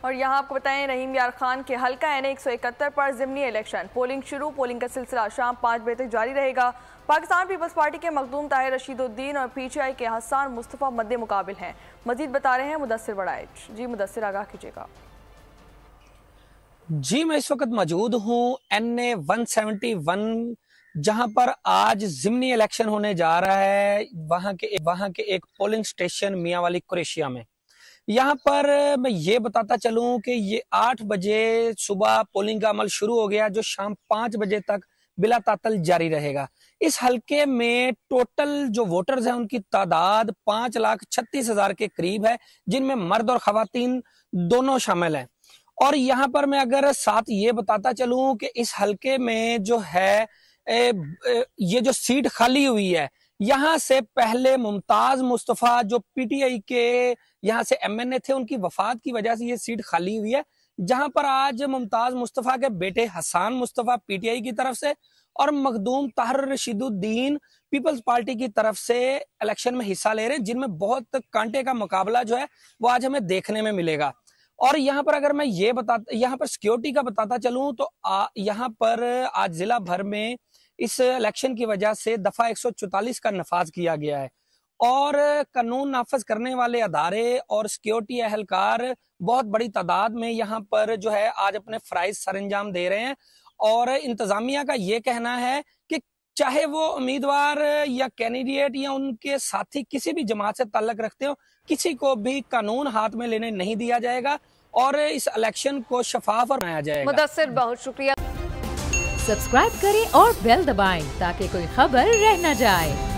और यहाँ आपको बताएं, रहीम यार खान के हल्का NA 171 पर ज़िमनी इलेक्शन पोलिंग शुरू। पोलिंग का सिलसिला शाम 5 बजे तक जारी रहेगा। पाकिस्तान पीपल्स पार्टी के मखदूम ताहिर रशीदुद्दीन और PTI के हसन मुस्तफ़ा मद्दे मुकाबिल हैं। मजीद बता रहे हैं मुदस्सिर वड़ाइच। जी मुदस्सिर, आगाह कीजिएगा। जी मैं इस वक्त मौजूद हूँ NA 171 जहां पर आज ज़िमनी इलेक्शन होने जा रहा है वहां के एक पोलिंग स्टेशन मियांवाली कुरैशिया में। यहाँ पर मैं ये बताता चलूं कि ये 8 बजे सुबह पोलिंग का अमल शुरू हो गया, जो शाम 5 बजे तक बिला तातल जारी रहेगा। इस हलके में टोटल जो वोटर्स हैं उनकी तादाद 5,36,000 के करीब है, जिनमें मर्द और खवातीन दोनों शामिल हैं। और यहाँ पर मैं अगर साथ ये बताता चलूं कि इस हलके में जो है ये जो सीट खाली हुई है, यहाँ से पहले मुमताज मुस्तफा जो PTI के यहाँ से MNA थे, उनकी वफात की वजह से ये सीट खाली हुई है, जहां पर आज मुमताज मुस्तफा के बेटे हसन मुस्तफा PTI की तरफ से और मखदूम ताहिर रशीदुद्दीन पीपल्स पार्टी की तरफ से इलेक्शन में हिस्सा ले रहे हैं, जिनमें बहुत कांटे का मुकाबला जो है वो आज हमें देखने में मिलेगा। और यहाँ पर अगर मैं यहाँ पर सिक्योरिटी का बताता चलूं तो यहाँ पर आज जिला भर में इस इलेक्शन की वजह से दफा 144 का नफाज किया गया है और कानून नाफज करने वाले अदारे और सिक्योरिटी एहलकार बहुत बड़ी तादाद में यहाँ पर जो है आज अपने फराइज सरंजाम दे रहे हैं। और इंतजामिया का ये कहना है कि चाहे वो उम्मीदवार या कैंडिडेट या उनके साथी किसी भी जमात से ताल्लुक रखते हो, किसी को भी कानून हाथ में लेने नहीं दिया जाएगा और इस इलेक्शन को शफाफ और बनाया जाएगा। मुदस्सिर, बहुत शुक्रिया। सब्सक्राइब करें और बेल दबाएं ताकि कोई खबर रह न जाए।